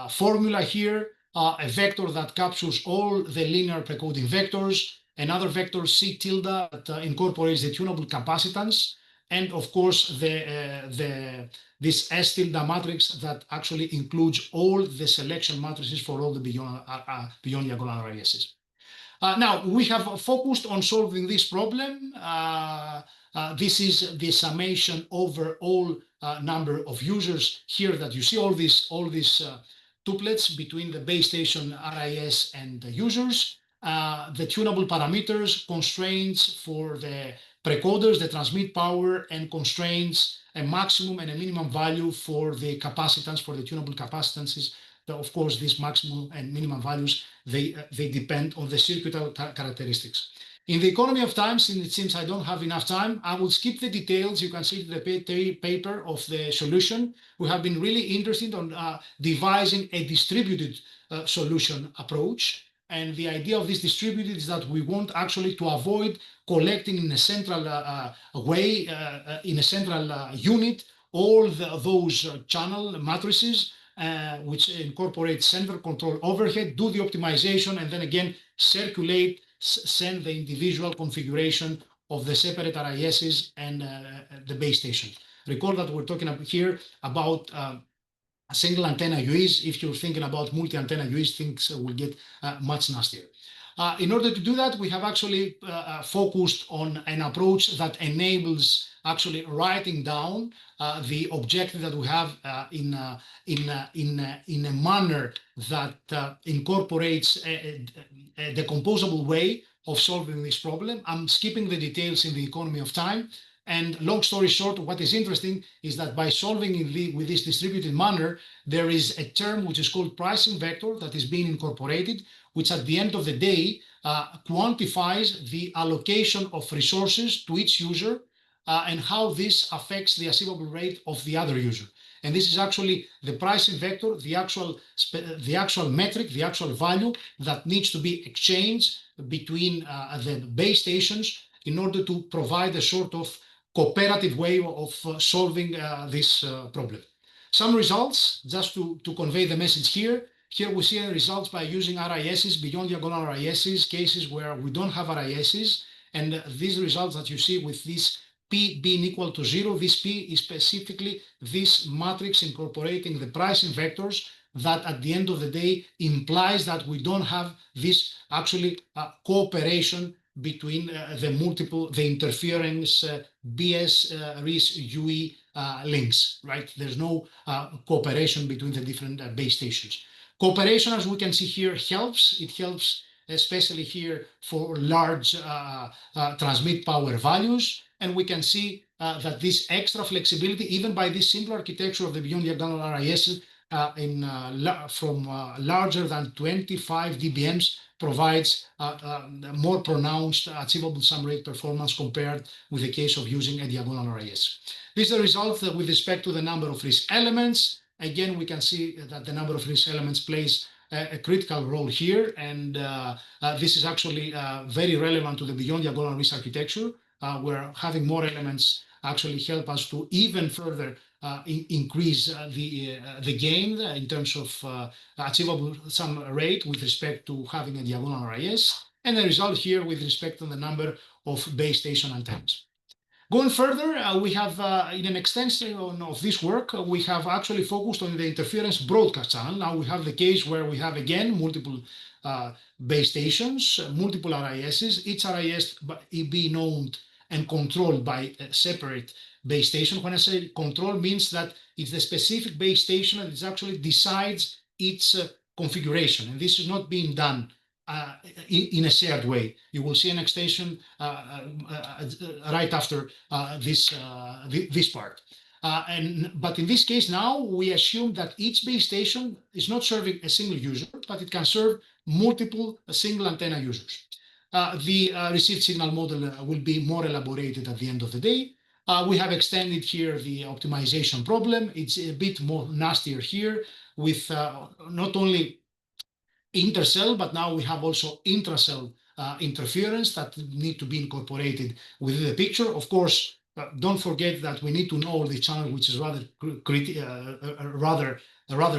formula here, a vector that captures all the linear precoding vectors, another vector C tilde that incorporates the tunable capacitance, and of course this S tilde matrix that actually includes all the selection matrices for all the beyond diagonal RISs. Now, we have focused on solving this problem. This is the summation over all number of users here that you see all these tuplets between the base station RIS and the users. The tunable parameters, constraints for the precoders, the transmit power, and constraints, a maximum and a minimum value for the capacitance, for the tunable capacitances. Of course, these maximum and minimum values, they depend on the circuitry characteristics. In the economy of time, since it seems I don't have enough time, I will skip the details. You can see the paper of the solution. We have been really interested on devising a distributed solution approach. And the idea of this distributed is that we want actually to avoid collecting in a central way, in a central unit, all those channel matrices, which incorporate center control overhead, do the optimization, and then again circulate, send the individual configuration of the separate RISs and the base station. Recall that we're talking here about single antenna UEs. If you're thinking about multi-antenna UEs, things will get much nastier. In order to do that, we have actually focused on an approach that enables actually writing down the objective that we have in a manner that incorporates a decomposable way of solving this problem. I'm skipping the details in the economy of time. And long story short, what is interesting is that by solving with this distributed manner, there is a term which is called pricing vector that is being incorporated, which at the end of the day quantifies the allocation of resources to each user and how this affects the achievable rate of the other user. And this is actually the pricing vector, the actual metric, the actual value that needs to be exchanged between the base stations in order to provide a sort of cooperative way of solving this problem. Some results, just to convey the message here. Here we see results by using RISs, beyond diagonal RISs, cases where we don't have RISs. And these results that you see with this P being equal to 0, this P is specifically this matrix incorporating the pricing vectors that at the end of the day implies that we don't have this actually cooperation between the interference BS-RIS UE links, right? There's no cooperation between the different base stations. Cooperation, as we can see here, helps. It helps especially here for large transmit power values. And we can see that this extra flexibility, even by this simple architecture of the beyond diagonal RIS, from larger than 25 dBms, provides more pronounced achievable sum rate performance compared with the case of using a diagonal RIS. This is the result with respect to the number of risk elements. Again, we can see that the number of risk elements plays a critical role here. And this is actually very relevant to the beyond diagonal risk architecture, where having more elements actually help us to even further increase the gain in terms of achievable sum rate with respect to having a diagonal RIS, and the result here with respect to the number of base station antennas. Going further, we have in an extension of this work, we have actually focused on the interference broadcast channel. Now we have the case where we have again multiple base stations, multiple RISs, each RIS being owned and controlled by a separate base station. When I say control, means that it's the specific base station that actually decides its configuration. And this is not being done in a shared way. You will see an extension right after this part. But in this case now, we assume that each base station is not serving a single user, but it can serve multiple single antenna users. The received signal model will be more elaborated at the end of the day. We have extended here the optimization problem. It's a bit more nastier here with not only intercell, but now we have also intracell interference that need to be incorporated within the picture. Of course, don't forget that we need to know the channel, which is rather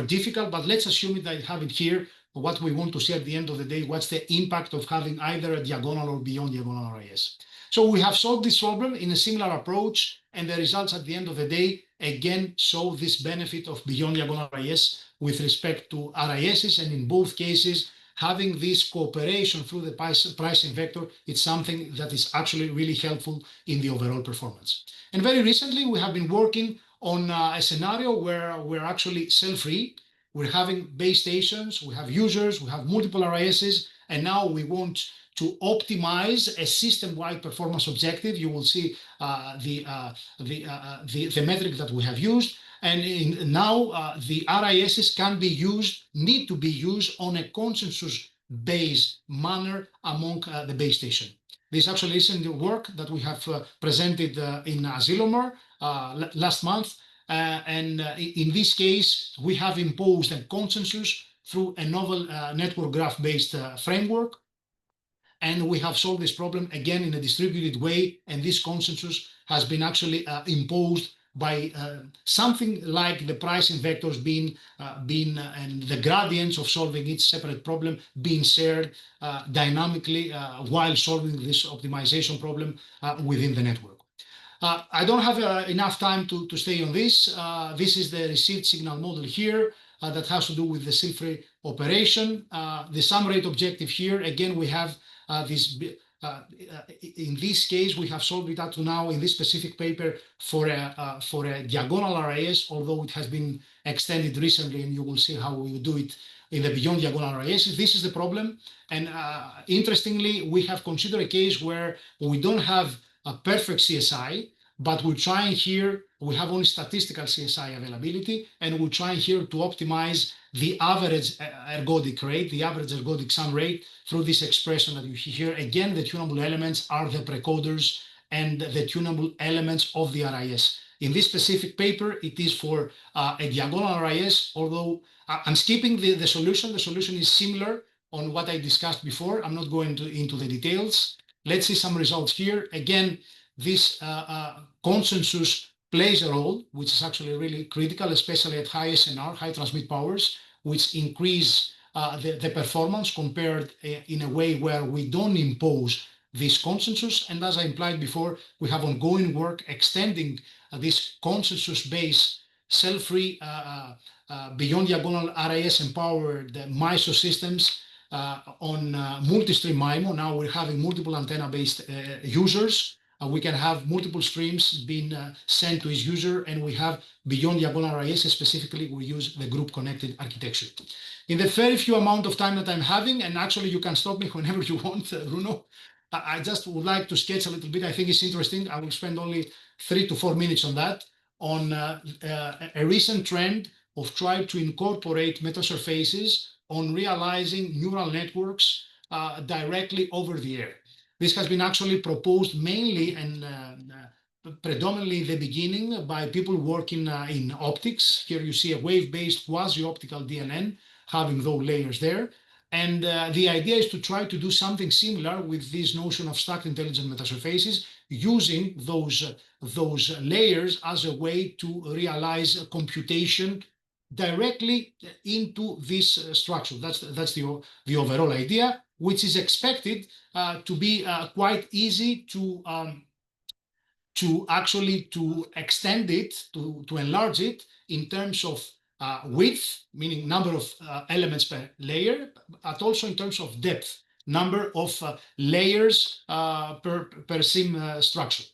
difficult, but let's assume that I have it here. What we want to see at the end of the day, what's the impact of having either a diagonal or beyond diagonal RIS. So we have solved this problem in a similar approach, and the results at the end of the day, again, show this benefit of beyond diagonal RIS with respect to RISs, and in both cases, having this cooperation through the pricing vector, it's something that is actually really helpful in the overall performance. And very recently, we have been working on a scenario where we're actually cell-free. We're having base stations, we have users, we have multiple RISs, and now we want to optimize a system-wide performance objective. You will see the metric that we have used. And now the RISs need to be used on a consensus-based manner among the base station. This actually is in the work that we have presented in Zilomar last month. And in this case, we have imposed a consensus through a novel network graph-based framework. And we have solved this problem again in a distributed way. And this consensus has been actually imposed by something like the pricing vectors being and the gradients of solving each separate problem being shared dynamically while solving this optimization problem within the network. I don't have enough time to stay on this. This is the received signal model here that has to do with the cell-free operation. The sum rate objective here, again, we have this. In this case, we have solved it up to now in this specific paper for a diagonal RIS, although it has been extended recently, and you will see how we do it in the beyond diagonal RIS. This is the problem. And interestingly, we have considered a case where we don't have a perfect CSI, but we're trying here, we have only statistical CSI availability, and we're trying here to optimize the average ergodic rate, the average ergodic sum rate through this expression that you see here. Again, the tunable elements are the precoders and the tunable elements of the RIS. In this specific paper, it is for a diagonal RIS, although I'm skipping the solution. The solution is similar on what I discussed before. I'm not going into the details. Let's see some results here. Again, this consensus plays a role, which is actually really critical, especially at high SNR, high transmit powers, which increase the performance compared in a way where we don't impose this consensus. And as I implied before, we have ongoing work extending this consensus-based cell-free beyond diagonal RIS empowered MISO systems on multi-stream MIMO. Now we're having multiple antenna-based users. We can have multiple streams being sent to each user, and we have beyond diagonal RIS. Specifically, we use the group connected architecture. In the very few amount of time that I'm having, and actually you can stop me whenever you want, Bruno, I just would like to sketch a little bit. I think it's interesting. I will spend only 3 to 4 minutes on that, on a recent trend of trying to incorporate metasurfaces on realizing neural networks directly over the air. This has been actually proposed mainly and predominantly in the beginning by people working in optics. Here you see a wave-based quasi-optical DNN having those layers there. And the idea is to try to do something similar with this notion of stacked intelligent metasurfaces, using those layers as a way to realize a computation directly into this structure. That's the overall idea, which is expected to be quite easy to extend it, to enlarge it in terms of width, meaning number of elements per layer, but also in terms of depth, number of layers per SIM structure.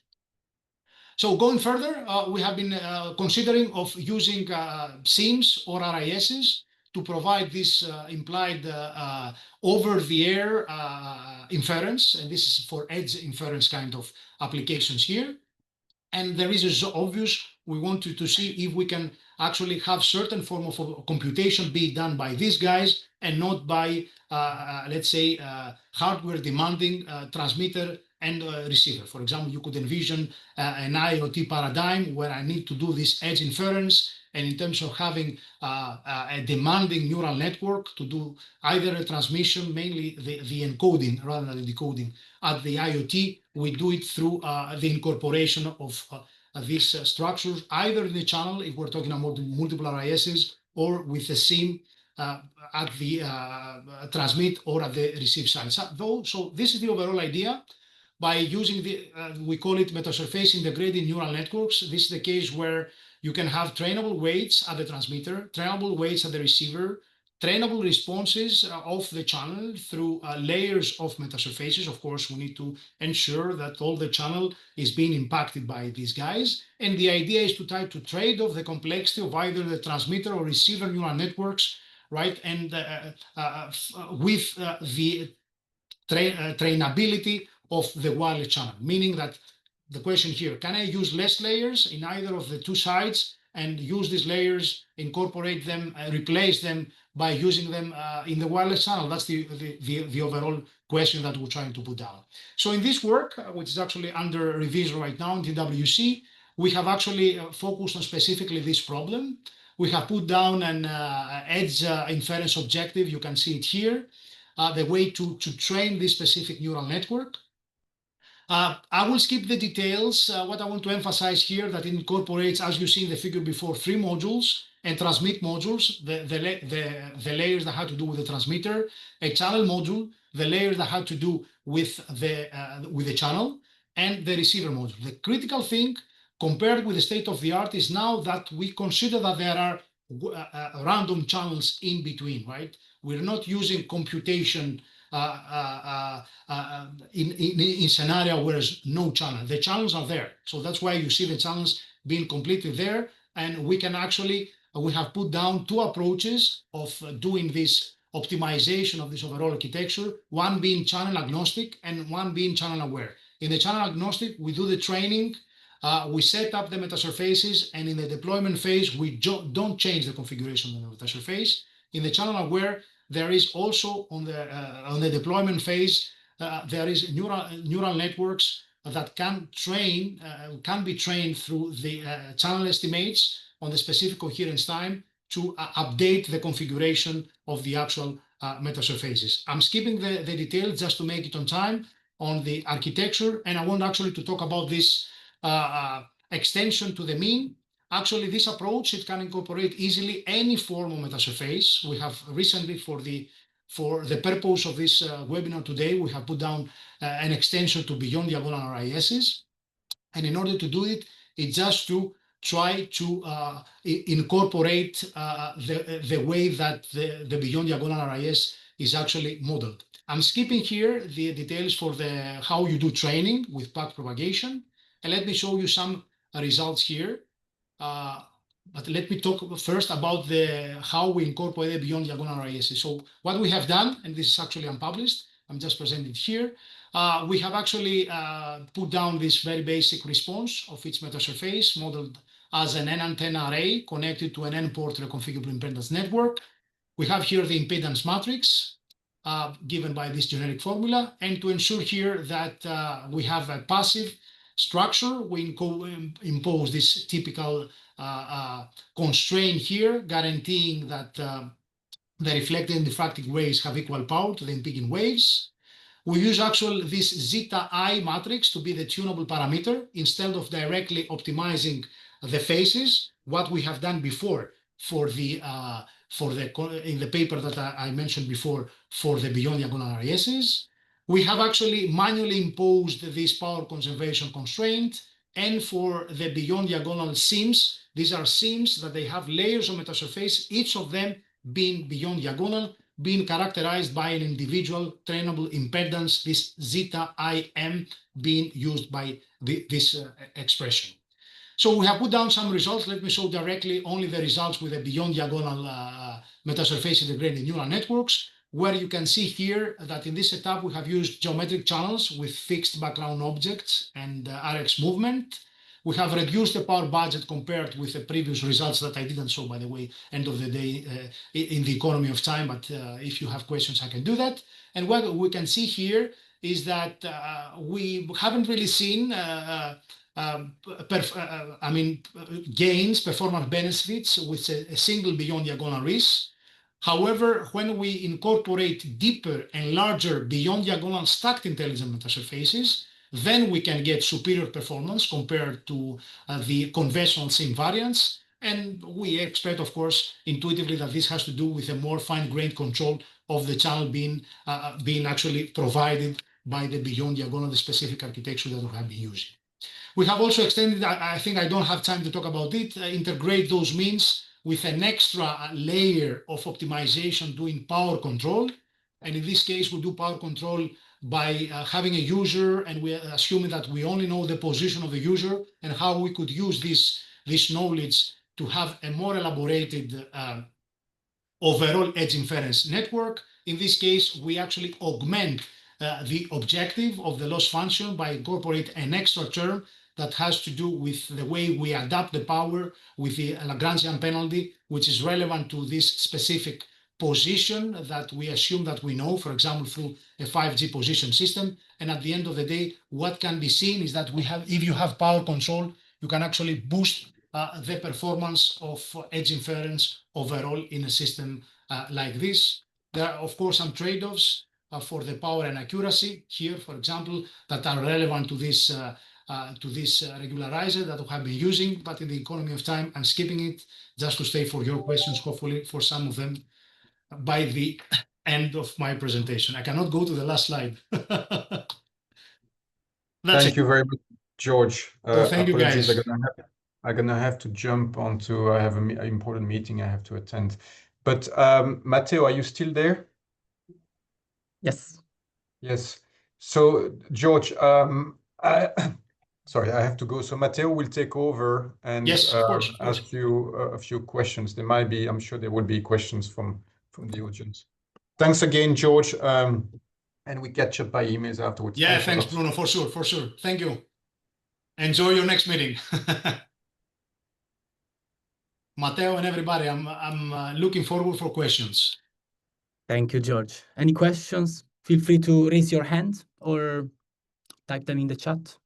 So going further, we have been considering of using SIMs or RISs to provide this implied over-the-air inference, and this is for edge inference kind of applications here. And the reason is obvious. We wanted to see if we can actually have certain form of computation be done by these guys and not by, let's say, hardware demanding transmitter and receiver. For example, you could envision an IoT paradigm where I need to do this edge inference, and in terms of having a demanding neural network to do either a transmission, mainly the encoding rather than the decoding at the IoT, we do it through the incorporation of these structures, either in the channel, if we're talking about multiple RISs, or with the SIM at the transmit or at the receive side. So this is the overall idea. By using we call it metasurface integrated neural networks. This is the case where you can have trainable weights at the transmitter, trainable weights at the receiver, trainable responses of the channel through layers of metasurfaces. Of course, we need to ensure that all the channel is being impacted by these guys. And the idea is to try to trade off the complexity of either the transmitter or receiver neural networks, right? And with the trainability of the wireless channel, meaning that the question here, can I use less layers in either of the two sides and use these layers, incorporate them, replace them by using them in the wireless channel? That's the overall question that we're trying to put down. So in this work, which is actually under revision right now in TWC, we have actually focused on specifically this problem. We have put down an edge inference objective. You can see it here, the way to train this specific neural network. I will skip the details. What I want to emphasize here that it incorporates, as you see in the figure before, 3 modules and transmit modules, the layers that had to do with the transmitter, a channel module, the layers that had to do with the channel, and the receiver module. The critical thing compared with the state of the art is now that we consider that there are random channels in between, right? We're not using computation in scenario where there's no channel. The channels are there. So that's why you see the channels being completely there. And we can actually, we have put down 2 approaches of doing this optimization of this overall architecture, one being channel agnostic and one being channel aware. In the channel agnostic, we do the training, we set up the metasurfaces, and in the deployment phase, we don't change the configuration of the metasurface. In the channel aware, there is also on the deployment phase, there is neural networks that can be trained through the channel estimates on the specific coherence time to update the configuration of the actual metasurfaces. I'm skipping the details just to make it on time on the architecture, and I want actually to talk about this extension to the mean. Actually, this approach, it can incorporate easily any form of metasurface. We have recently, for the purpose of this webinar today, we have put down an extension to beyond diagonal RISs. And in order to do it, it's just to try to incorporate the way that the beyond diagonal RIS is actually modeled. I'm skipping here the details for how you do training with path propagation. And let me show you some results here. But let me talk first about how we incorporate the beyond diagonal RIS. So what we have done, and this is actually unpublished, I'm just presenting it here. We have actually put down this very basic response of its metasurface modeled as an N-antenna array connected to an N-port reconfigurable impedance network. We have here the impedance matrix given by this generic formula. And to ensure here that we have a passive structure, we impose this typical constraint here, guaranteeing that the reflected and diffracted waves have equal power to the impinging waves. We use this zeta I matrix to be the tunable parameter instead of directly optimizing the phases, what we have done before in the paper that I mentioned before for the beyond diagonal RISs. We have actually manually imposed this power conservation constraint. And for the beyond diagonal SIMs, these are SIMs that they have layers of metasurface, each of them being beyond diagonal, being characterized by an individual trainable impedance, this zeta IM being used by this expression. So we have put down some results. Let me show directly only the results with the beyond diagonal metasurface integrated neural networks, where you can see here that in this setup, we have used geometric channels with fixed background objects and RX movement. We have reduced the power budget compared with the previous results that I didn't show, by the way, end of the day in the economy of time. But if you have questions, I can do that. And what we can see here is that we haven't really seen gains, performance benefits with a single beyond diagonal RIS. However, when we incorporate deeper and larger beyond diagonal stacked intelligent metasurfaces, then we can get superior performance compared to the conventional SIM variants. And we expect, of course, intuitively that this has to do with a more fine-grained control of the channel being actually provided by the beyond diagonal, the specific architecture that we have been using. We have also extended, I think I don't have time to talk about it, integrate those means with an extra layer of optimization doing power control. And in this case, we do power control by having a user, and we are assuming that we only know the position of the user and how we could use this knowledge to have a more elaborated overall edge inference network. In this case, we actually augment the objective of the loss function by incorporating an extra term that has to do with the way we adapt the power with the Lagrangian penalty, which is relevant to this specific position that we assume that we know, for example, through a 5G position system. And at the end of the day, what can be seen is that if you have power control, you can actually boost the performance of edge inference overall in a system like this. There are, of course, some trade-offs for the power and accuracy here, for example, that are relevant to this regularizer that we have been using, but in the economy of time, I'm skipping it just to stay for your questions, hopefully for some of them by the end of my presentation. I cannot go to the last slide. Thank you very much, George. So thank you, guys. I'm gonna have to jump onto, I have an important meeting I have to attend. But Matteo, are you still there? Yes. Yes. So George, sorry, I have to go. So Matteo will take over and yes, of course. ask you a few questions. There might be, I'm sure there will be questions from the audience. Thanks again, George. And we catch up by emails afterwards. Yeah, thanks, Bruno, for sure. Thank you. Enjoy your next meeting. Matteo and everybody, I'm looking forward for questions. Thank you, George. Any questions? Feel free to raise your hand or type them in the chat.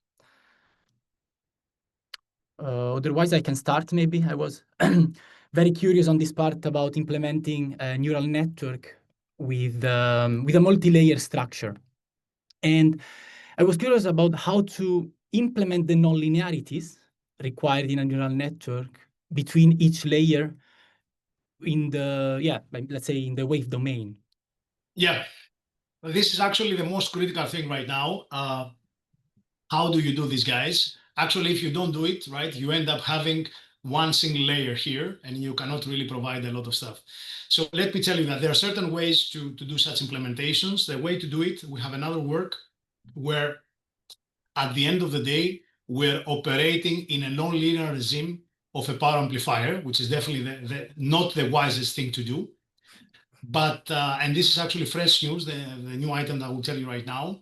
Otherwise, I can start maybe. I was very curious on this part about implementing a neural network with a multi-layer structure. And I was curious about how to implement the nonlinearities required in a neural network between each layer in the, let's say in the wave domain. Yeah, this is actually the most critical thing right now. How do you do this, guys? Actually, if you don't do it, right, you end up having one single layer here, and you cannot really provide a lot of stuff. So let me tell you that there are certain ways to do such implementations. The way to do it, we have another work where at the end of the day, we're operating in a non-linear regime of a power amplifier, which is definitely not the wisest thing to do. But, and this is actually fresh news, the new item that I will tell you right now.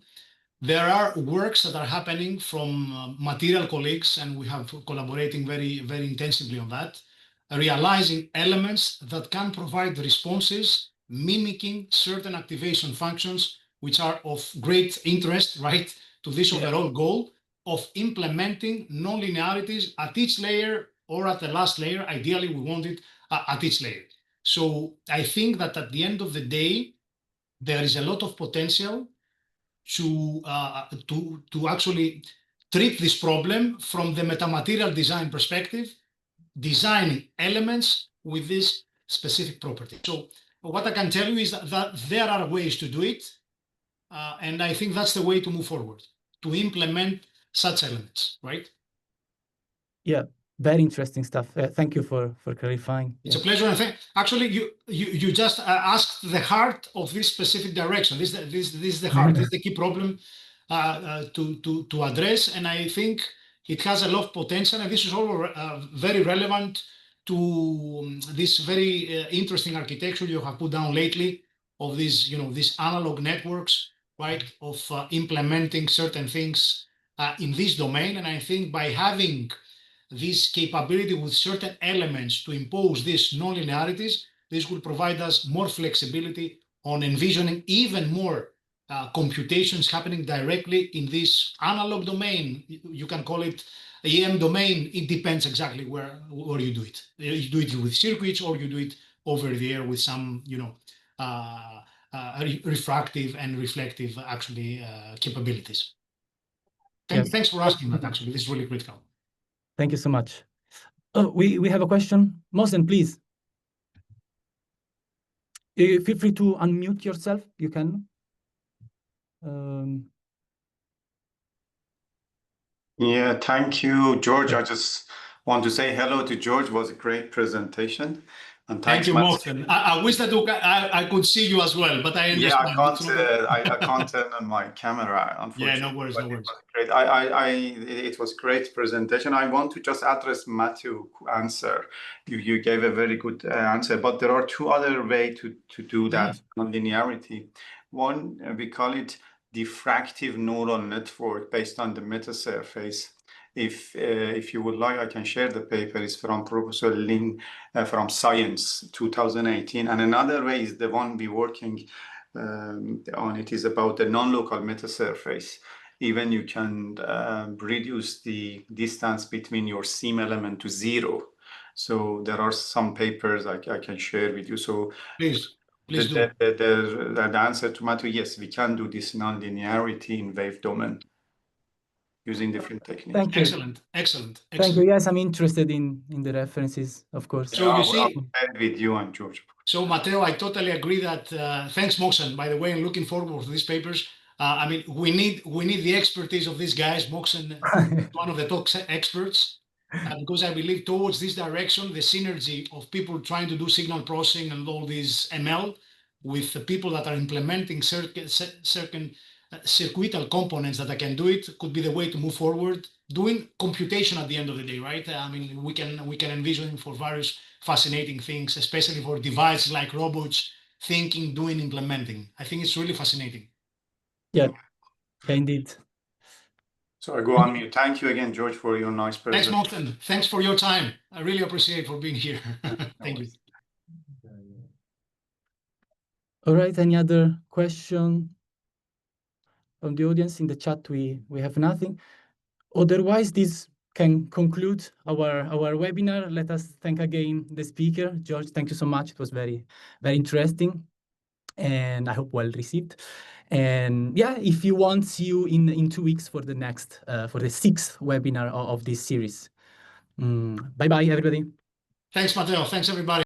There are works that are happening from material colleagues, and we have collaborating very, very intensively on that, realizing elements that can provide responses mimicking certain activation functions, which are of great interest, right, to this overall goal of implementing non-linearities at each layer or at the last layer. Ideally, we want it at each layer. So I think that at the end of the day, there is a lot of potential to actually treat this problem from the metamaterial design perspective, designing elements with this specific property. So what I can tell you is that there are ways to do it, and I think that's the way to move forward, to implement such elements, right? Yeah, very interesting stuff. Thank you for clarifying. It's a pleasure. And actually, you just asked the heart of this specific direction. This is the heart. This is the key problem to address. And I think it has a lot of potential. And this is all very relevant to this very interesting architecture you have put down lately of these, these analog networks, right, of implementing certain things in this domain. And I think by having this capability with certain elements to impose these non-linearities, this will provide us more flexibility on envisioning even more computations happening directly in this analog domain. You can call it EM domain. It depends exactly where you do it. You do it with circuits, or you do it over the air with some, refractive and reflective actually capabilities. Thanks for asking that. Actually, this is really critical. Thank you so much. Oh, we have a question. Mohsen, please. Feel free to unmute yourself. You can. Yeah, thank you, George. I just want to say hello to George. It was a great presentation. And thank you, Mohsen. I wish that I could see you as well, but I understand. Yeah, I can't turn on my camera, unfortunately. Yeah, no worries, no worries. Great. It was a great presentation. I want to just address Matthew's answer. You gave a very good answer, but there are two other ways to do that nonlinearity. One, we call it diffractive neural network based on the metasurface. If you would like, I can share the paper. It's from Professor Lin from Science 2018. And another way is the one we're working on. It is about the non-local metasurface. Even you can reduce the distance between your seam element to 0. So there are some papers I can share with you. So please do. The answer to Matthew, yes, we can do this non-linearity in wave domain using different techniques. Thank you. Excellent. Thank you. Yes, I'm interested in the references, of course. So you see, I'll share with you and George. So Matteo, I totally agree that. Thanks, Mohsen, by the way, and looking forward to these papers. I mean, we need the expertise of these guys. Mohsen, one of the top experts, because I believe towards this direction, the synergy of people trying to do signal processing and all these ML with the people that are implementing certain circuital components that I can do it could be the way to move forward. Doing computation at the end of the day, right? I mean, we can envision for various fascinating things, especially for devices like robots, thinking, doing, implementing. I think it's really fascinating. Yeah, indeed. So I go on mute. Thank you again, George, for your nice presentation. Thanks, Mohsen. Thanks for your time. I really appreciate for being here. Thank you. All right, any other question from the audience? In the chat, we have nothing. Otherwise, this can conclude our webinar. Let us thank again the speaker. George, thank you so much. It was very, very interesting, and I hope well received. And yeah, if you want, see you in 2 weeks for the next, for the 6th webinar of this series. Bye-bye, everybody. Thanks, Matteo. Thanks, everybody.